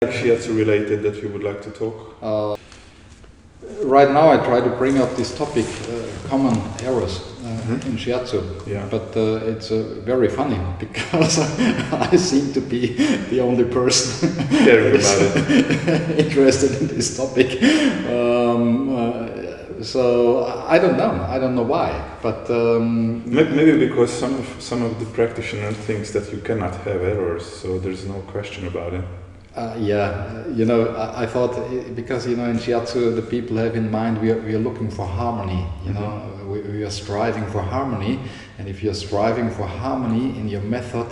Shiatsu related that you would like to talk? Right now I try to bring up this topic, common errors in Shiatsu, but it's very funny because I seem to be the only person interested in this topic. So I don't know why, but maybe because some of the practitioners thinks that you cannot have errors, so there's no question about it. I thought because in Shiatsu the people have in mind we are looking for harmony. We are striving for harmony, and if you're striving for harmony in your method,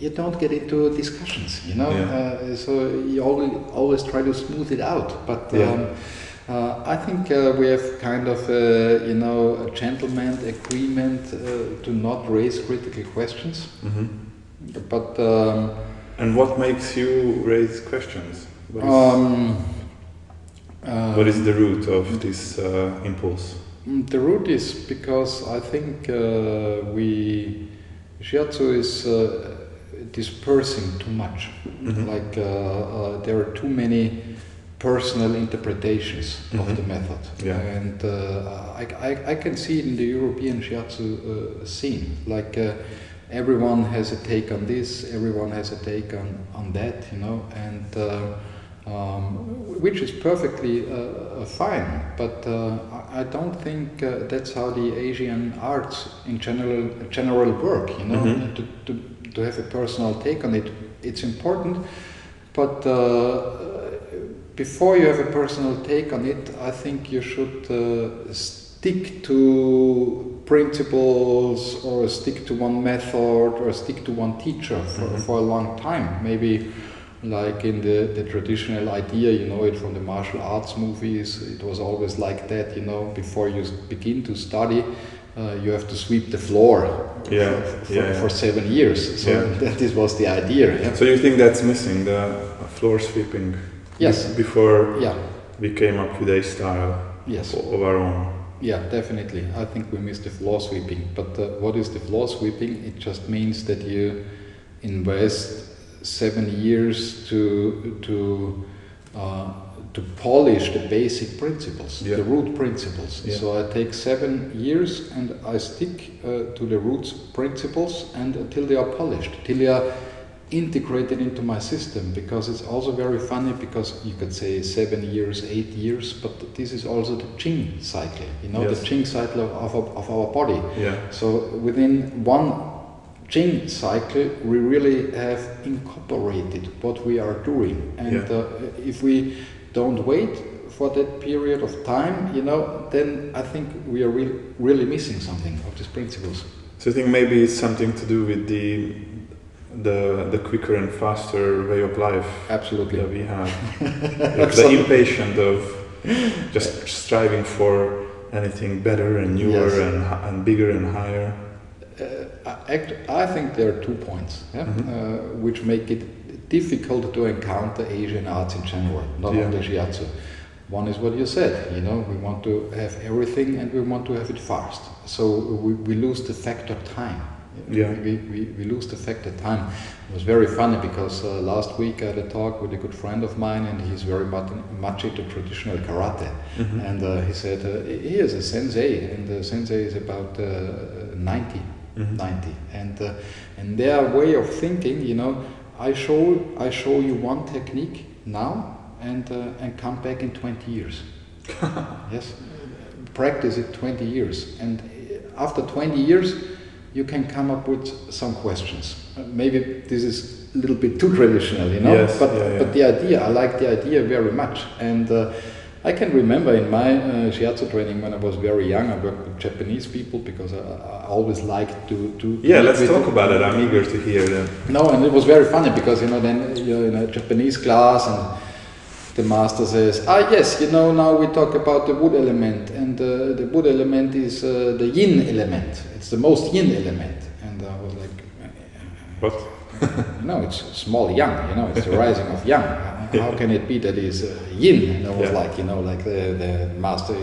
you don't get into discussions. So you always try to smooth it out, but. I think we have kind of a gentleman agreement to not raise critical questions. But and what makes you raise questions? What is the root of this impulse? The root is because I think Shiatsu is dispersing too much. Like there are too many personal interpretations of the method, and I can see it in the European Shiatsu scene. Like everyone has a take on this, everyone has a take on that, and which is perfectly fine. But I don't think that's how the Asian arts in general work. To have a personal take on it, it's important, but. Before you have a personal take on it, I think you should stick to principles or stick to one method or stick to one teacher for a long time. Maybe like in the traditional idea, you know it from the martial arts movies, it was always like that, before you begin to study, you have to sweep the floor for 7 years. So that was the idea. Yeah? So you think that's missing, the floor sweeping? Yes. Before we came up with a style of our own. Yeah, definitely. I think we missed the floor sweeping. But what is the floor sweeping? It just means that you invest 7 years to polish the basic principles, the root principles. So I take 7 years and I stick to the root principles and until they are polished, till they are integrated into my system, because it's also very funny because you could say 7 years, 8 years, but this is also the Qing cycle, the Qing cycle of our body. So within one Qing cycle we really have incorporated what we are doing, and if we don't wait for that period of time, then I think we are really missing something of these principles. So I think maybe it's something to do with the quicker and faster way of life that we have. Like the impatient of just striving for anything better and newer and bigger and higher. I think there are 2 points which make it difficult to encounter Asian arts in general, not only Shiatsu. One is what you said, we want to have everything and we want to have it fast. So we lose the factor time. We lose the factor time. It was very funny because last week I had a talk with a good friend of mine, and he's very much into traditional karate. And he said he is a sensei, and the sensei is about 90. And their way of thinking, I show you one technique now and come back in 20 years. Yes, practice it 20 years, and after 20 years you can come up with some questions. Maybe this is a little bit too traditional, but the idea, I like the idea very much. And I can remember in my Shiatsu training when I was very young, I worked with Japanese people because I always liked to let's talk about it. I'm eager to hear that. No, and it was very funny because then you're in a Japanese class and the master says, yes, now we talk about the wood element, and the wood element is the yin element. It's the most yin element. And I was like, what? No, it's small yang, it's the rising of yang. How can it be that it's yin? And I was like, like the master,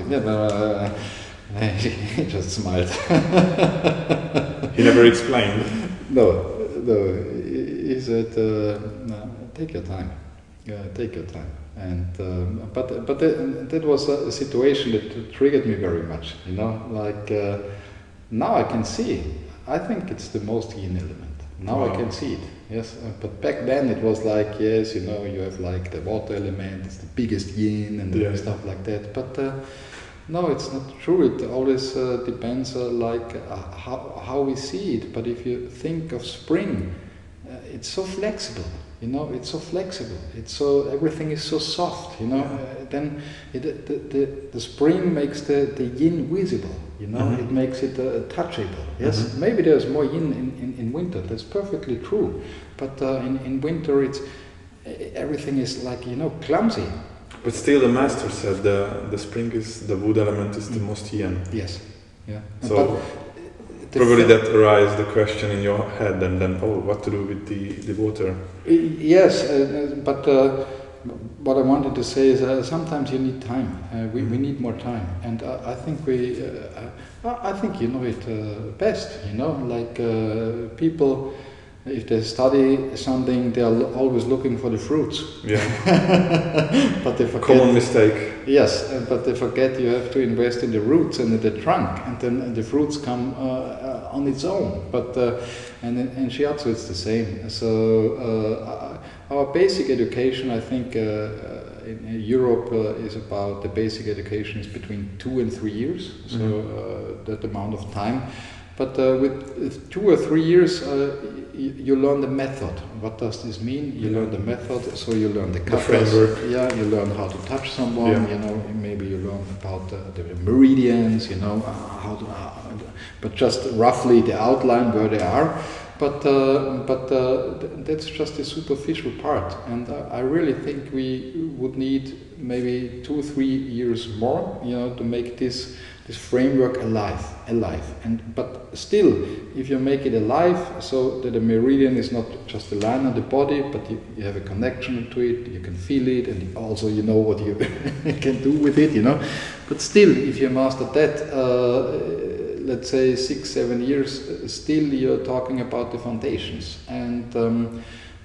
he just smiled. He never explained? No, he said, take your time. take your time. And but that was a situation that triggered me very much. You know, like now I can see. I think it's the most yin element. Now wow. I can see it. Yes, but back then it was like, yes, you know, you have like the water element, it's the biggest yin and stuff like that. But no, it's not true. It always depends how we see it. But if you think of spring, it's so flexible. You know, it's so flexible. It's so, everything is so soft. You know, then the spring makes the yin visible. You know, it makes it touchable. Yes, maybe there's more yin in winter. That's perfectly true. But in winter, it's everything is like, you know, clumsy. But still, the master said the spring is the wood element is the most yin. Yes. Yeah. So probably that arises the question in your head, and then what to do with the water? Yes, but what I wanted to say is sometimes you need time. We need more time, and I think I think you know it best. You know, like people. If they study something, they are always looking for the fruits. Yeah. But they forget. Common mistake. Yes, but they forget you have to invest in the roots and in the trunk, and then the fruits come on its own. But and in Shiatsu it's the same. So our basic education, I think, in Europe is about the basic education is between 2 and 3 years. So that amount of time. But with 2 or 3 years, you learn the method. What does this mean? You learn the method, so you learn the framework. Yeah, you learn how to touch someone. You know, maybe you learn about the meridians. You know, but just roughly the outline where they are. But that's just the superficial part, and I really think we would need maybe 2 or 3 years more, you know, to make this framework alive. But still, if you make it alive, so that the meridian is not just a line on the body, but you have a connection to it, you can feel it, and also you know what you can do with it, you know. But still, if you master that. Let's say 6-7 years, still you're talking about the foundations. And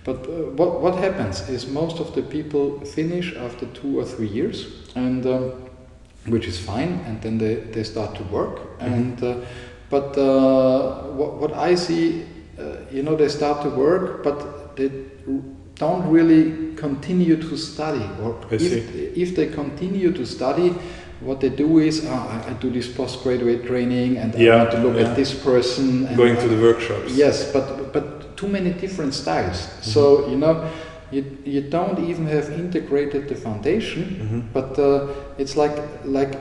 but what happens is most of the people finish after 2 or 3 years, and which is fine, and then they start to work. And but what I see, you know, they start to work, but they don't really continue to study. Or if they continue to study, what they do is, I do this postgraduate training, and I want to look at this person. And going to the workshops. Yes, but too many different styles. So, you know, you don't even have integrated the foundation, but it's like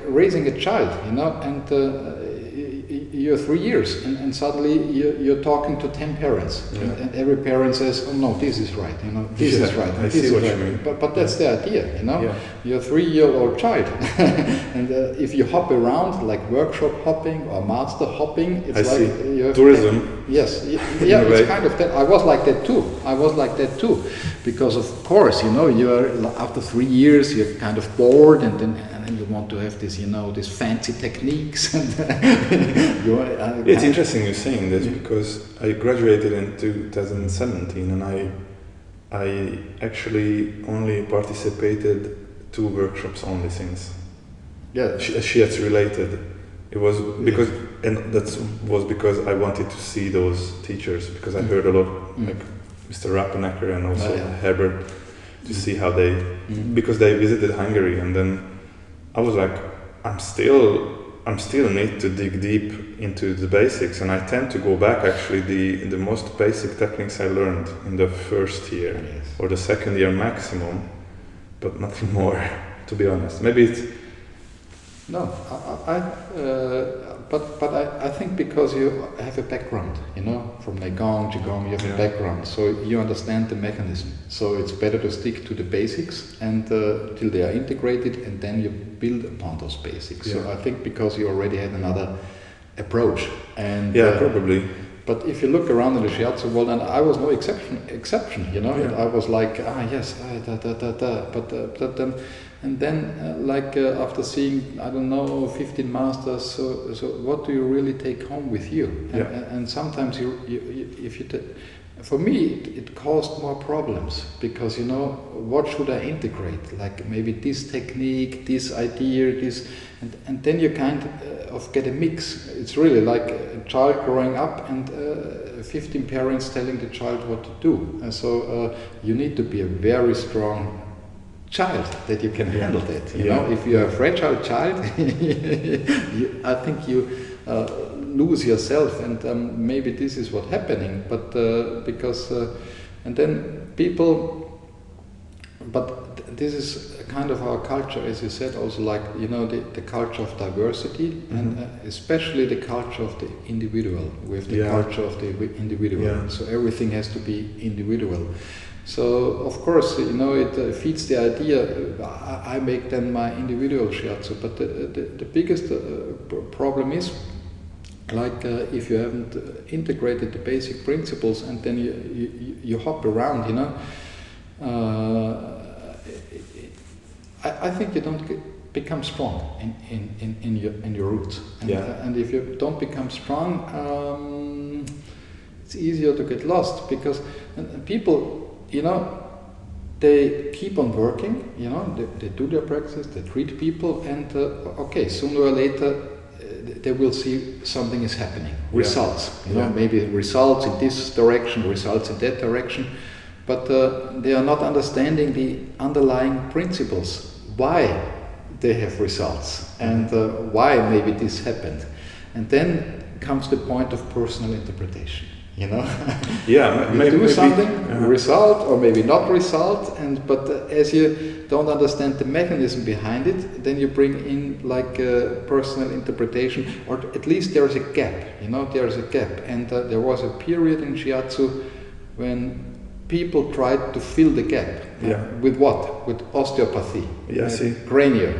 raising a child, you know, and you're 3 years, and suddenly you're talking to 10 parents, and every parent says, oh no, this is right, you know, this is right, I see what you mean. But that's the idea, you know. You're a 3-year-old child, and if you hop around like workshop hopping or master hopping, it's you have tourism. Yes, it's kind of that. I was like that too, because of course, you know, you're after 3 years you're kind of bored, and then you want to have this, you know, these fancy techniques. And it's interesting you're saying this, because I graduated in 2017, and I actually only participated 2 workshops only since. Yeah, Shiatsu related. It was because, and that was because I wanted to see those teachers, because I heard a lot, like Mr. Rappenecker and also Herbert, to see how they, because they visited Hungary, and then I was like, I'm still need to dig deep into the basics, and I tend to go back actually the most basic techniques I learned in the first year or the second year maximum, but nothing more, to be honest. Maybe it's no, but I think because you have a background, you know, from Neigong, Qigong, you have a background, so you understand the mechanism. So it's better to stick to the basics and till they are integrated, and then you build upon those basics. So I think because you already had another approach, and probably. But if you look around in the Shiatsu world, and I was no exception, you know, I was like, but then. And then, after seeing, I don't know, 15 masters, so what do you really take home with you? And sometimes For me, it caused more problems because, you know, what should I integrate? Like maybe this technique, this idea, this, and then you kind of get a mix. It's really like a child growing up and 15 parents telling the child what to do. And so you need to be a very strong child that you can handle that. You know, if you're a fragile child, I think you lose yourself, and maybe this is what's happening. But because and then people, but this is kind of our culture, as you said, also like, you know, the culture of diversity, and especially the culture of the individual. With the culture of the individual, so everything has to be individual. So of course, you know, it feeds the idea. I make then my individual shiatsu, but the biggest problem is, like if you haven't integrated the basic principles and then you hop around, you know, I think you don't become strong in your roots. And, and if you don't become strong, it's easier to get lost, because people, you know, they keep on working, you know, they do their practice, they treat people, and okay, sooner or later they will see something is happening, results, you know, maybe results in this direction, results in that direction, but they are not understanding the underlying principles, why they have results, and why maybe this happened. And then comes the point of personal interpretation. You know, maybe do something, result or maybe not result, and but as you don't understand the mechanism behind it, then you bring in like personal interpretation, or at least there is a gap. You know, there is a gap, and there was a period in shiatsu when people tried to fill the gap. With what? With osteopathy, cranial,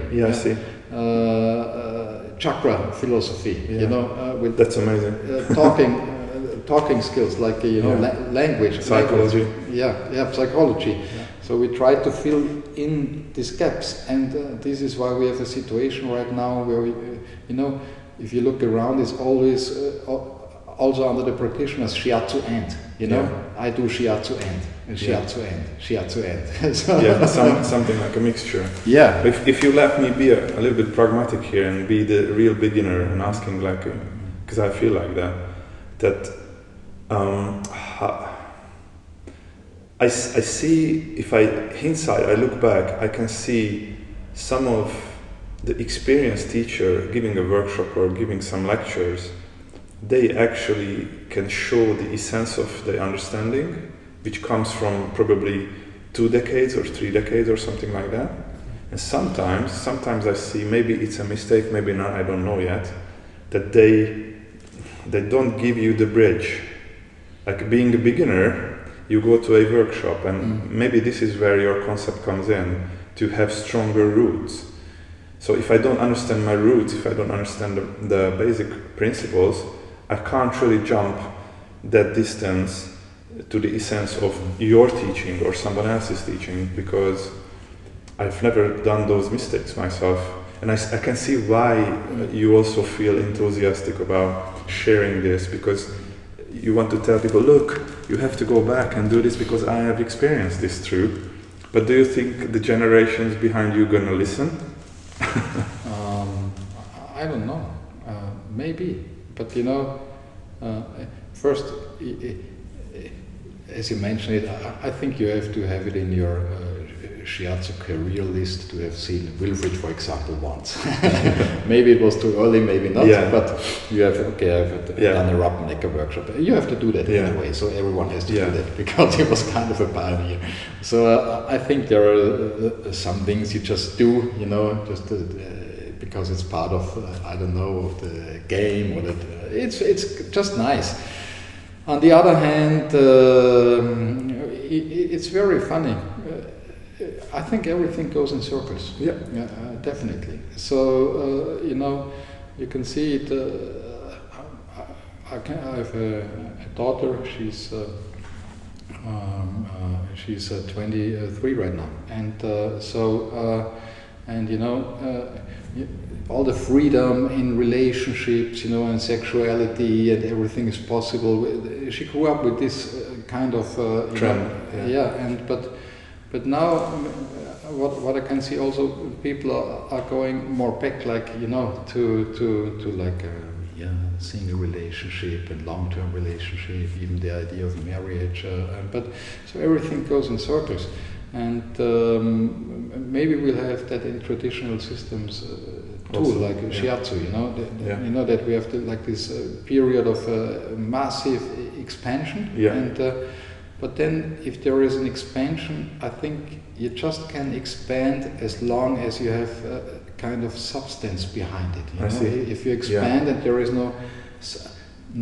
chakra philosophy. You know, with that's amazing. Talking skills, like you know, language, psychology. Psychology. So we try to fill in these gaps, and this is why we have a situation right now where we, you know, if you look around, it's always also under the practitioners shiatsu and, you know, I do shiatsu and shiatsu and shiatsu and. So something like a mixture. If you let me be a little bit pragmatic here and be the real beginner and asking, like, because I feel like that I see, if I look back, I can see some of the experienced teacher giving a workshop or giving some lectures, they actually can show the essence of the understanding, which comes from probably 2 decades or 3 decades or something like that. And sometimes I see, maybe it's a mistake, maybe not, I don't know yet, that they don't give you the bridge. Like being a beginner, you go to a workshop, and maybe this is where your concept comes in, to have stronger roots. So if I don't understand my roots, if I don't understand the basic principles, I can't really jump that distance to the essence of your teaching or someone else's teaching, because I've never done those mistakes myself. And I can see why you also feel enthusiastic about sharing this, because you want to tell people, look, you have to go back and do this because I have experienced this truth. But do you think the generations behind you are going to listen? I don't know. Maybe. But you know, first, as you mentioned it, I think you have to have it in your shiatsu career list to have seen Wilfried, for example, once. Maybe it was too early, maybe not, but you have, I've done a Rappenegger workshop. You have to do that anyway, so everyone has to do that, because he was kind of a pioneer. So I think there are some things you just do, you know, just because it's part of, I don't know, of the game, or that it's just nice. On the other hand, it's very funny. I think everything goes in circles. Definitely. So you know, you can see it. I have a daughter. She's 23 right now, and and you know, all the freedom in relationships, you know, and sexuality, and everything is possible. She grew up with this kind of trend. But now what I can see also, people are going more back, like to like single relationship and long-term relationship, even the idea of marriage. But so everything goes in circles, and maybe we'll have that in traditional systems too, also, like Shiatsu. That we have like this period of massive expansion, and but then if there is an expansion, I think you just can expand as long as you have kind of substance behind it. If you expand and there is no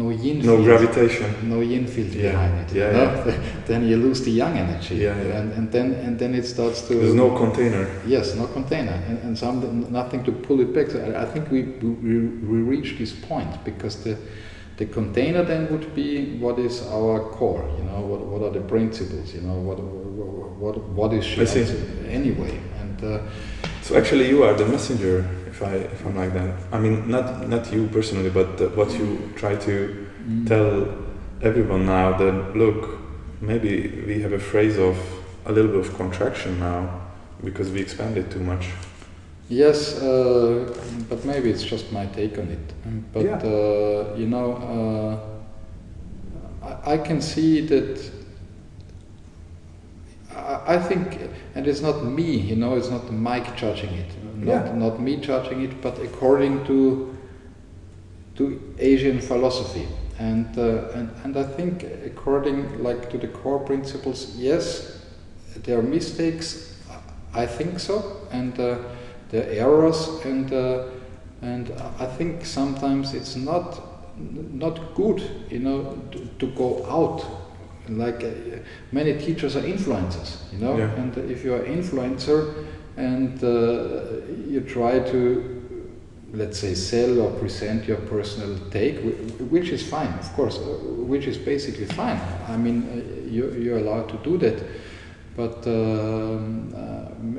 yin field, gravitation, no yin field behind it, then you lose the yang energy, and then it starts to. There's no container. Yes, no container, and nothing to pull it back. So I think we reach this point, because the container then would be what is our core. What are the principles? What is Shiatsu anyway? And so actually, you are the messenger. If I'm like that, I mean, not you personally, but what you try to tell everyone now, that look, maybe we have a phase of a little bit of contraction now because we expanded too much. Yes, but maybe it's just my take on it. But I can see that. I think, and it's not me, it's not Mike judging it, not me judging it, but according to Asian philosophy, and I think according like to the core principles, yes, there are mistakes. I think so, and there are errors, and I think sometimes it's not good, to go out. Like many teachers are influencers, and if you are an influencer and you try to, let's say, sell or present your personal take, which is fine, of course, which is basically fine. I mean, you're allowed to do that, but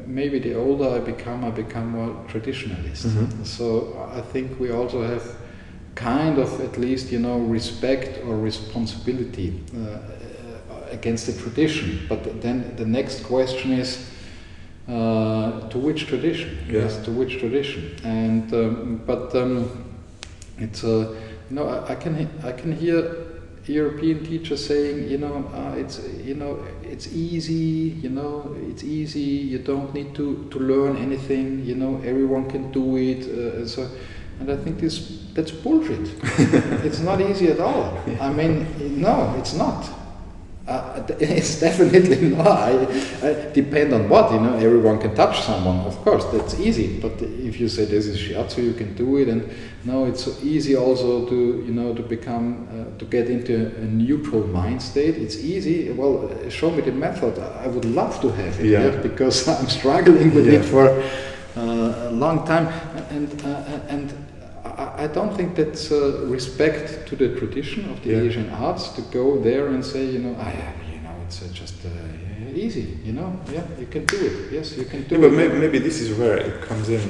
maybe the older I become more traditionalist. So I think we also have kind of at least, respect or responsibility against the tradition. But then the next question is, to which tradition? Yes, to which tradition? And it's I can hear European teachers saying, it's easy, it's easy. You don't need to learn anything. Everyone can do it. And I think that's bullshit. It's not easy at all. I mean, no, it's not. It's definitely not. I depend on what, everyone can touch someone, of course, that's easy. But if you say this is Shiatsu, you can do it. And no, it's so easy also to, to become, to get into a neutral mind state. It's easy. Well, show me the method. I would love to have it, because I'm struggling with it for a long time. And I don't think that's respect to the tradition of the Asian arts to go there and say, it's just easy, you can do it. Yes, you can do it. But maybe this is where it comes in,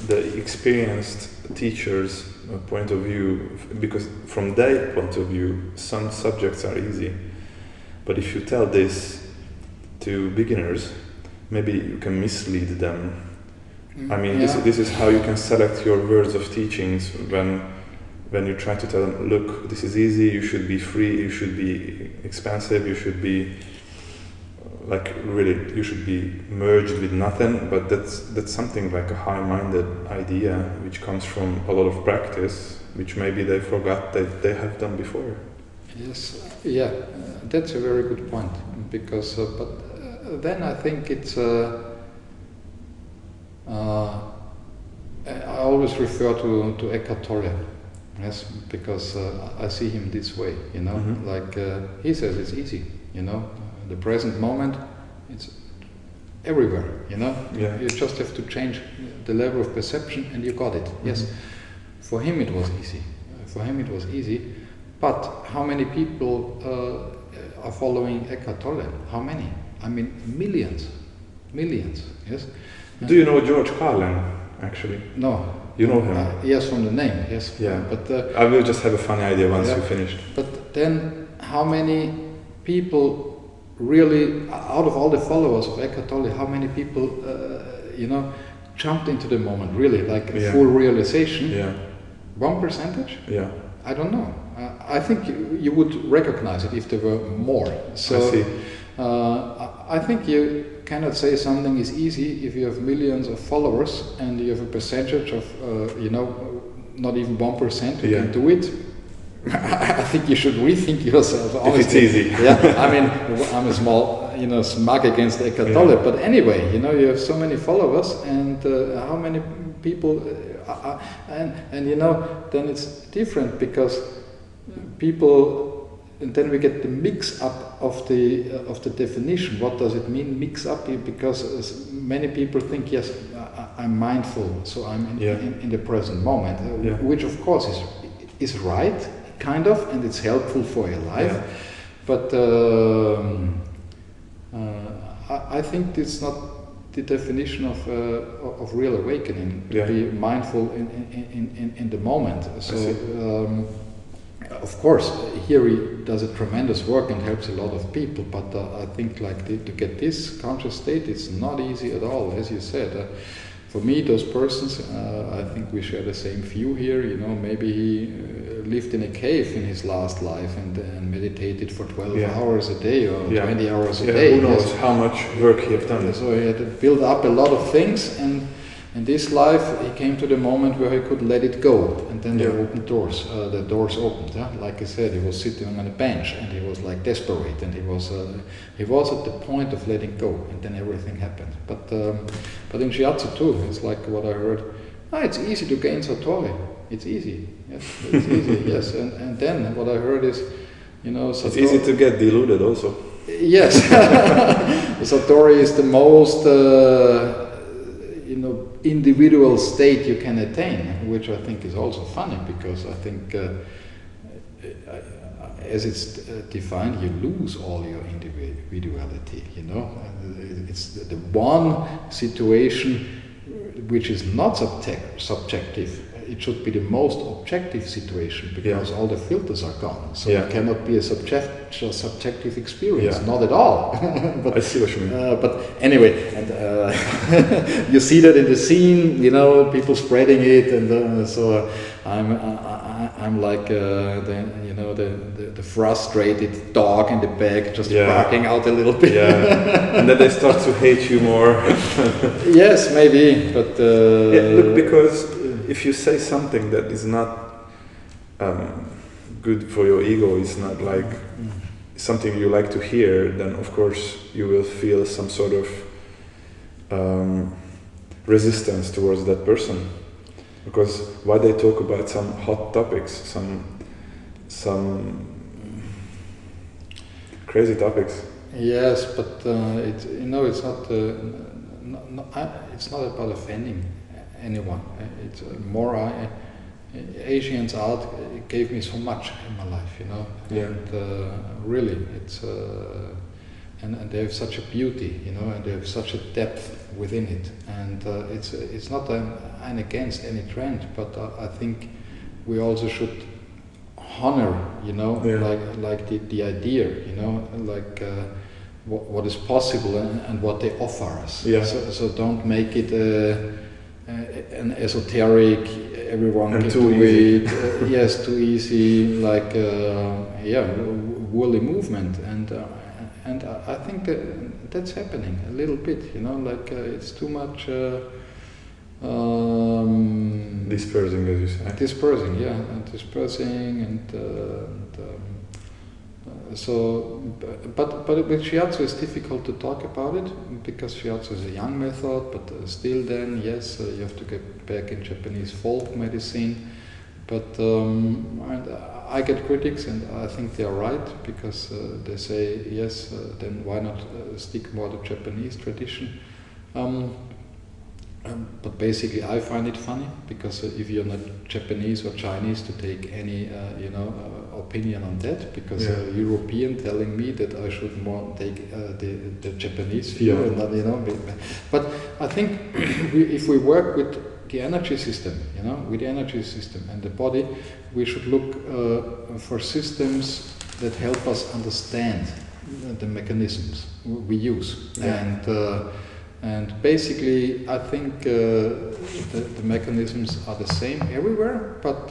the experienced teacher's point of view, because from their point of view, some subjects are easy. But if you tell this to beginners, maybe you can mislead them. I mean, this is how you can select your words of teachings when you try to tell them, look, this is easy, you should be free, you should be expansive, you should be you should be merged with nothing. But that's something like a high-minded idea which comes from a lot of practice, which maybe they forgot that they have done before. Yes, that's a very good point, because but then I think it's I always refer to Eckhart Tolle, yes, because I see him this way, like he says it's easy, the present moment, it's everywhere, you just have to change the level of perception and you got it. Yes, for him it was easy, but how many people are following Eckhart Tolle? How many? I mean, millions, yes. Do you know George Carlin, actually? No. You know him? Yes, from the name, yes. Yeah. But I will just have a funny idea once you finished. But then, how many people really, out of all the followers of Eckhart Tolle, how many people, jumped into the moment, really, like full realization? Yeah. 1%? Yeah. I don't know. I think you would recognize it if there were more. So I see. I think you cannot say something is easy if you have millions of followers and you have a percentage of, not even 1% who can do it. I think you should rethink yourself. Honestly. If it's easy. Yeah, I mean, I'm a small, smug against Eckhart Tolle, but anyway, you have so many followers, and how many people, and then it's different because people, and then we get the mix up of the definition. What does it mean, mix up? Because many people think, yes, I'm mindful, so I'm in the present moment, which of course is right, kind of, and it's helpful for your life. Yeah. But I think it's not the definition of real awakening, to be mindful in the moment. So. Of course, here he does a tremendous work and helps a lot of people, but I think to get this conscious state, it's not easy at all, as you said. For me, those persons, I think we share the same view here. Maybe he lived in a cave in his last life and meditated for 12 hours a day or 20 hours a day. Who knows how much work he has done. So he had to build up a lot of things, and in this life, he came to the moment where he could let it go, and then the doors opened. Like I said, he was sitting on a bench, and he was desperate, and he was at the point of letting go, and then everything happened. But in Shiatsu too, it's like what I heard. It's easy to gain satori. It's easy. Yes, it's easy. Yes, and then what I heard is, satori, it's easy to get deluded also. Yes, satori is the most. Individual state you can attain, which I think is also funny, because I think as it's defined, you lose all your individuality, it's the one situation which is not subjective. It should be the most objective situation, because all the filters are gone. So it cannot be a subjective experience, not at all. But, I see what you mean. But anyway, and you see that in the scene, people spreading it, and so I'm like the frustrated dog in the back, just barking out a little bit. And then they start to hate you more. Yes, maybe, but look, because if you say something that is not good for your ego, is not something you like to hear, then of course you will feel some sort of resistance towards that person. Because why they talk about some hot topics, some crazy topics. Yes, but it's not about offending anyone. It's more Asian art gave me so much in my life, and really it's and they have such a beauty, and they have such a depth within it, and it's not I'm against any trend, but I think we also should honor, like the idea, what is possible and what they offer us. So don't make it an esoteric, everyone can do it. Yes, too easy, woolly movement, and I think that's happening a little bit. It's too much. Dispersing, as you say. Dispersing, so, but with Shiatsu it's difficult to talk about it, because Shiatsu is a young method, but still then, yes, you have to get back in Japanese folk medicine, but and I get critics, and I think they are right, because they say, yes, then why not stick more to Japanese tradition. But basically I find it funny, because if you're not Japanese or Chinese to take any opinion on that, because a European telling me that I should more take the Japanese view, and not, but I think if we work with the energy system, and the body, we should look for systems that help us understand the mechanisms we use. Yeah. And basically, I think the mechanisms are the same everywhere, but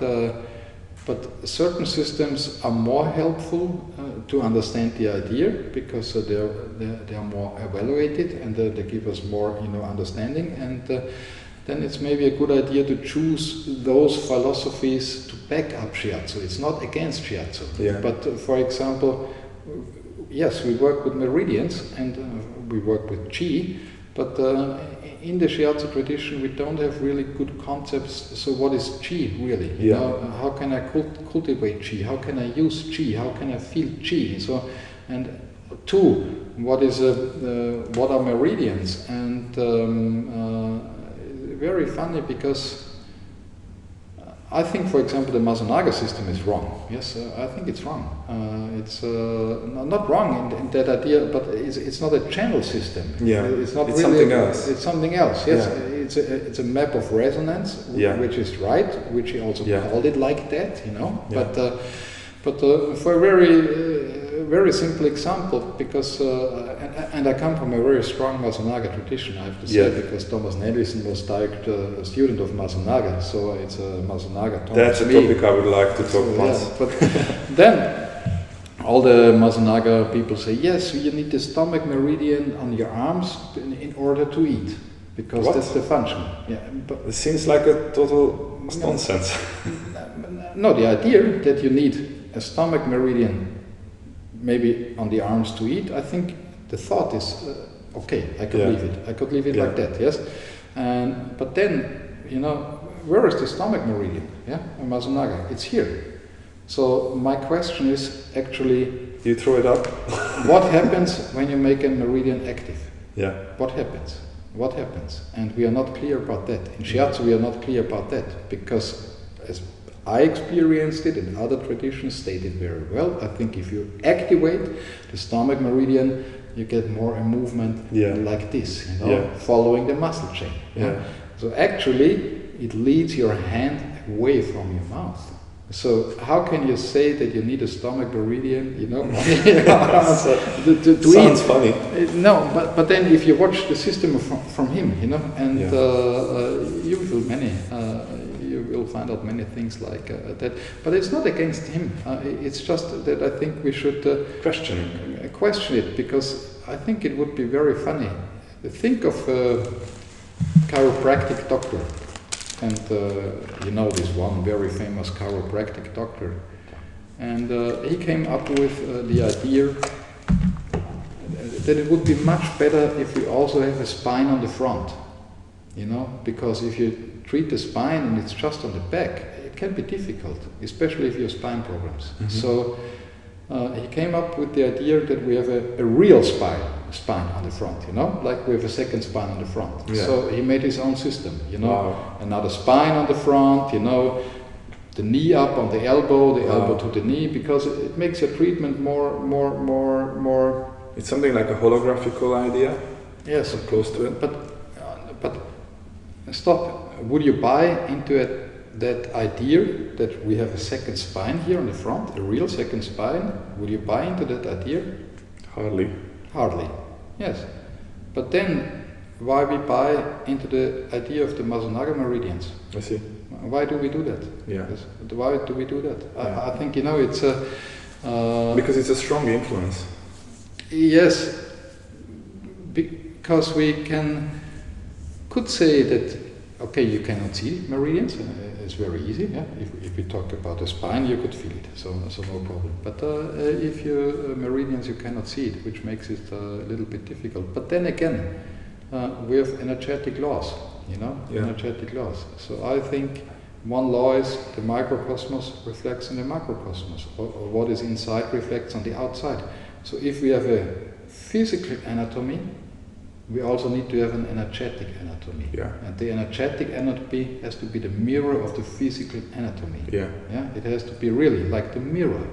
certain systems are more helpful to understand the idea because they are more evaluated and they give us more understanding. And then it's maybe a good idea to choose those philosophies to back up Shiatsu. It's not against Shiatsu, but for example, yes, we work with meridians and we work with Chi. But in the Shiatsu tradition, we don't have really good concepts. So what is Chi really? How can I cultivate Chi? How can I use Chi? How can I feel Chi? So, and two, what are meridians? And very funny because I think, for example, the Masunaga system is wrong. Yes, I think it's wrong. It's not wrong in that idea, but it's not a channel system. Yeah, it's not it's really something else. It's something else. Yes, yeah. It's a map of resonance, which is right, which he also called it like that, Yeah. But for a very simple example, because and I come from a very strong Masunaga tradition, I have to say, because Thomas Nelson was direct a student of Masunaga, so it's a Masunaga. That's a topic I would like to talk about. Yeah, but then all the Masunaga people say, yes, you need the stomach meridian on your arms in order to eat, because that's the function. Yeah, but it seems like a total nonsense. No, the idea that you need a stomach meridian maybe on the arms to eat, I think the thought is, okay, I could leave it. I could leave it like that, yes? But then, where is the stomach meridian? Yeah, in Masunaga, it's here. So my question is actually... You throw it up? What happens when you make a meridian active? Yeah. What happens? What happens? And we are not clear about that. In Shiatsu we are not clear about that, because as I experienced it, and other traditions stated very well, I think if you activate the stomach meridian, you get more a movement like this, following the muscle chain. Yeah. So actually, it leads your hand away from your mouth. So how can you say that you need a stomach meridian, to sounds eat? Funny. No, but then if you watch the system from him, and you will find out many things like that. But it's not against him. It's just that I think we should question it, because I think it would be very funny. Think of a chiropractic doctor. And this one very famous chiropractic doctor. And he came up with the idea that it would be much better if we also have a spine on the front. Because if you treat the spine and it's just on the back, it can be difficult, especially if you have spine problems. Mm-hmm. So he came up with the idea that we have a real spine on the front, like we have a second spine on the front. Yeah. So he made his own system, Wow. Another spine on the front, the knee up on the elbow, the elbow to the knee, because it makes your treatment more. It's something like a holographical idea. Yes, so close to it. But stop. Would you buy into that idea that we have a second spine here on the front, a real second spine? Would you buy into that idea? Hardly. Yes. But then, why we buy into the idea of the Masunaga meridians? I see. Why do we do that? Yeah. Why do we do that? Yeah. I think it's a... because it's a strong influence. Yes. Because we could say that, okay, you cannot see meridians. It's very easy. Yeah. If we talk about the spine, you could feel it, so no problem. But if you meridians, you cannot see it, which makes it a little bit difficult. But then again, we have energetic laws. Energetic laws. So I think one law is the microcosmos reflects in the macrocosmos, or what is inside reflects on the outside. So if we have a physical anatomy, we also need to have an energetic anatomy. Yeah. And the energetic anatomy has to be the mirror of the physical anatomy. Yeah. Yeah. It has to be really like the mirror,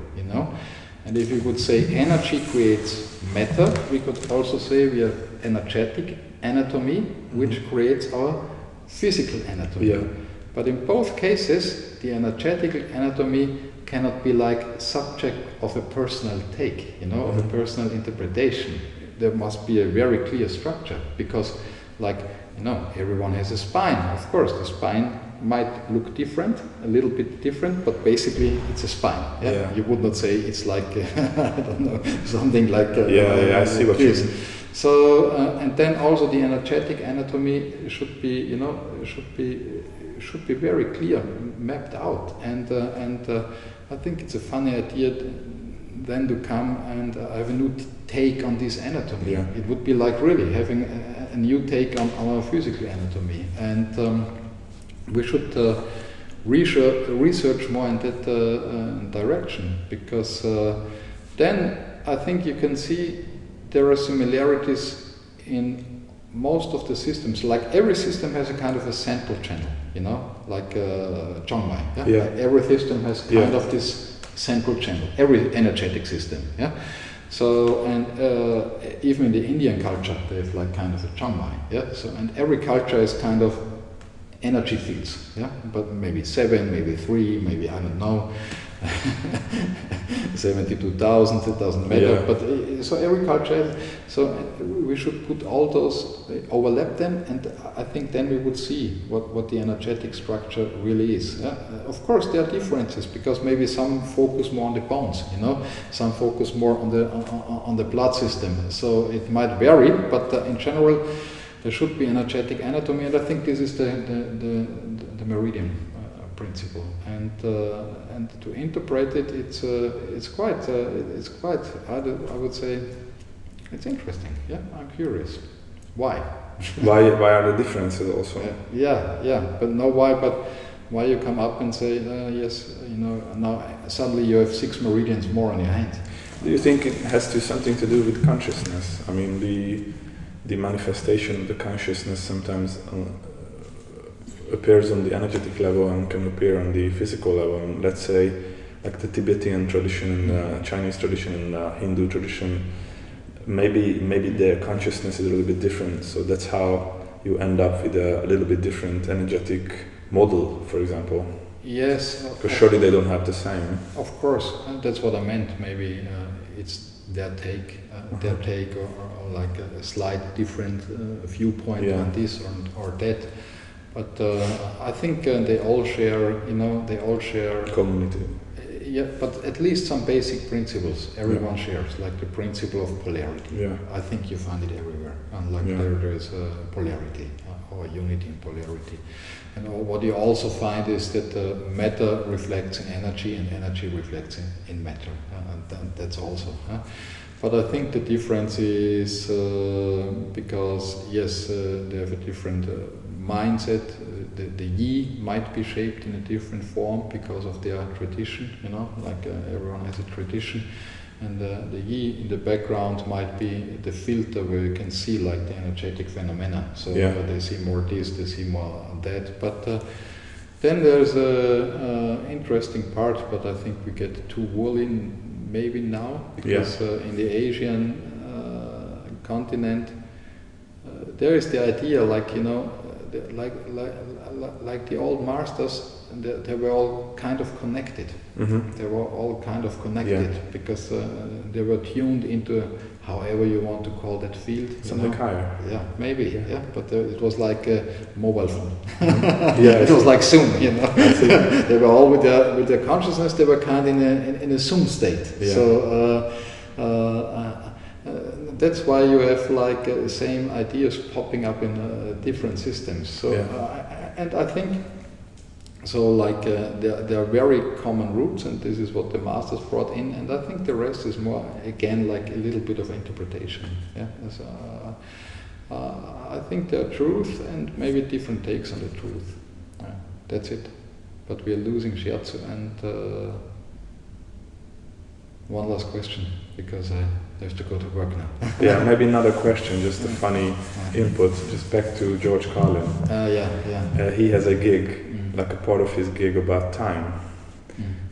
And if we would say energy creates matter, we could also say we have energetic anatomy, which creates our physical anatomy. Yeah. But in both cases, the energetic anatomy cannot be like subject of a personal take, of a personal interpretation. There must be a very clear structure, because like, everyone has a spine. Of course, the spine might look different, a little bit different, but basically it's a spine. Yeah? You would not say it's like, I don't know, something like... I see what you mean. So, and then also the energetic anatomy should be, should be very clear, mapped out. And I think it's a funny idea then to come and have a new take on this anatomy. Yeah. It would be like really having a new take on our physical anatomy. And we should research more in that direction, because then I think you can see there are similarities in most of the systems. Like every system has a kind of a central channel, like Zhongmai. Yeah? Every system has kind of this central channel, every energetic system. Yeah. So, and even in the Indian culture, they have like kind of a Zhongmai. Yeah. So, and every culture is kind of energy fields. Yeah. But maybe 7, maybe 3, maybe I don't know. 72,000, it doesn't matter. Yeah. But so every culture, so we should put all those, overlap them, and I think then we would see what the energetic structure really is. Yeah? Of course, there are differences, because maybe some focus more on the bones, some focus more on the blood system. So it might vary, but in general, there should be energetic anatomy, and I think this is the meridian principle, and to interpret it, it's quite I would say it's interesting. Yeah, I'm curious. Why? why are the differences also? But no, why? But why you come up and say yes? Now suddenly you have 6 meridians more on your hand. Do you think it has something to do with consciousness? I mean, the manifestation of the consciousness sometimes appears on the energetic level and can appear on the physical level. And let's say, like the Tibetan tradition, Chinese tradition, and Hindu tradition, maybe their consciousness is a little bit different. So that's how you end up with a little bit different energetic model, for example. Yes. Because surely they don't have the same. Of course, that's what I meant. Maybe it's their take, or like a slight different viewpoint on this or that. But I think they all share, community. Yeah, but at least some basic principles everyone shares, like the principle of polarity. Yeah. I think you find it everywhere. And like there is polarity or unity in polarity. And what you also find is that matter reflects in energy, and energy reflects in matter. And that's also. But I think the difference is because they have a different mindset. The Yi might be shaped in a different form because of their tradition, like everyone has a tradition, and the Yi in the background might be the filter where you can see like the energetic phenomena. So they see more this, they see more that. But then there's a interesting part, but I think we get too woolly maybe now, because in the Asian continent there is the idea, like like the old masters, they were all kind of connected. Mm-hmm. They were all kind of connected because they were tuned into, however you want to call that field. Something higher. Yeah, maybe. Yeah, but it was like a mobile phone. It was like Zoom. They were all with their consciousness. They were kind of in a Zoom state. Yeah. So. That's why you have like same ideas popping up in different systems. So, and I think so. Like there are very common roots, and this is what the masters brought in. And I think the rest is more again like a little bit of interpretation. Yeah. So, I think there are truth and maybe different takes on the truth. That's it. But we are losing Shiatsu. And one last question, because I have to go to work now. Maybe another question, just a funny input, just back to George Carlin. He has a gig, like a part of his gig about time.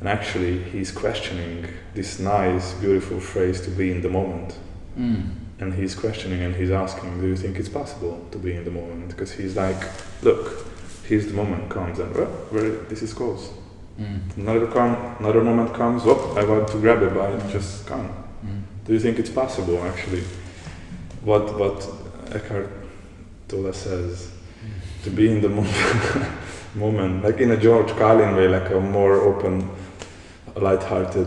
And actually he's questioning this nice, beautiful phrase to be in the moment. And he's questioning and he's asking, do you think it's possible to be in the moment? Because he's like, look, here's the moment comes and where this is goes. Another moment comes, I want to grab it, but I just can't. Do you think it's possible, actually? What Eckhart Tolle says, to be in the moment, like in a George Carlin way, like a more open, light-hearted,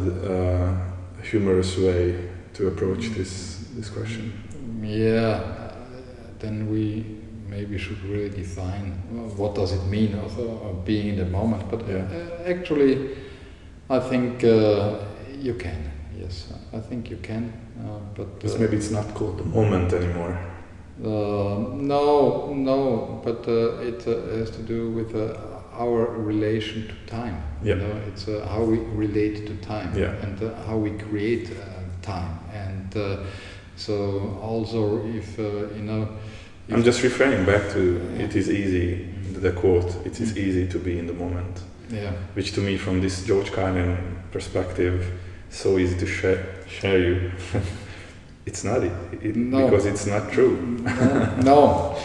humorous way to approach this question. Yeah, then we maybe should really define what does it mean of being in the moment. But actually, I think you can. Yes, I think you can. But maybe it's not called the moment anymore. No, but it has to do with our relation to time. Yeah. You know, it's how we relate to time and how we create time. And so also if you know. I'm just referring back to it is easy, the quote, it is easy to be in the moment. Yeah. Which to me, from this George Carlin perspective, so easy to share you. It's not because it's not true. No.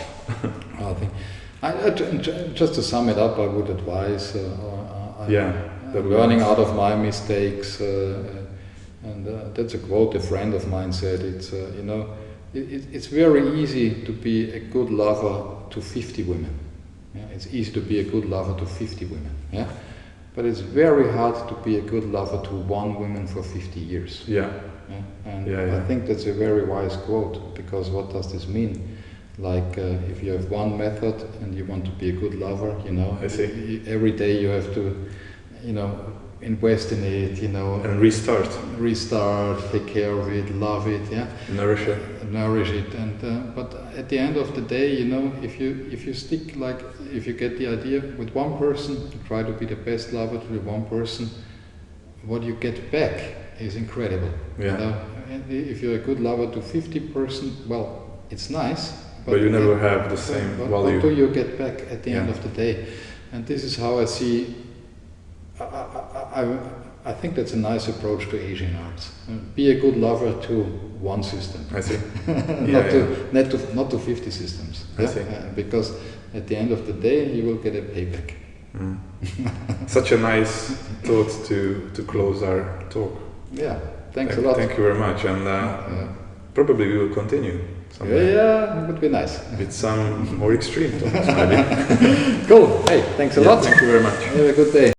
I think just to sum it up, I would advise learning out of my mistakes, and that's a quote a friend of mine said. It's it's very easy to be a good lover to 50 women. Yeah? It's easy to be a good lover to 50 women. Yeah, but it's very hard to be a good lover to one woman for 50 years. Yeah. And I think that's a very wise quote, because what does this mean? Like if you have one method and you want to be a good lover, I see. Every day you have to, invest in it, and restart, take care of it, love it, nourish it, and but at the end of the day, if you stick, like, if you get the idea with one person, try to be the best lover to the one person, what you get back is incredible. And if you're a good lover to 50 person, well, it's nice, but you never have the same value. What do you get back at the end of the day? And this is how I see. I think that's a nice approach to Asian arts. Be a good lover to one system. I see. Not to 50 systems. I see. Because at the end of the day, you will get a payback. Such a nice thought to close our talk. Yeah. Thanks a lot. Thank you very much, and probably we will continue. Yeah, it would be nice. With some more extreme talks, maybe. Cool. Hey, thanks a lot. Thank you very much. Have a good day.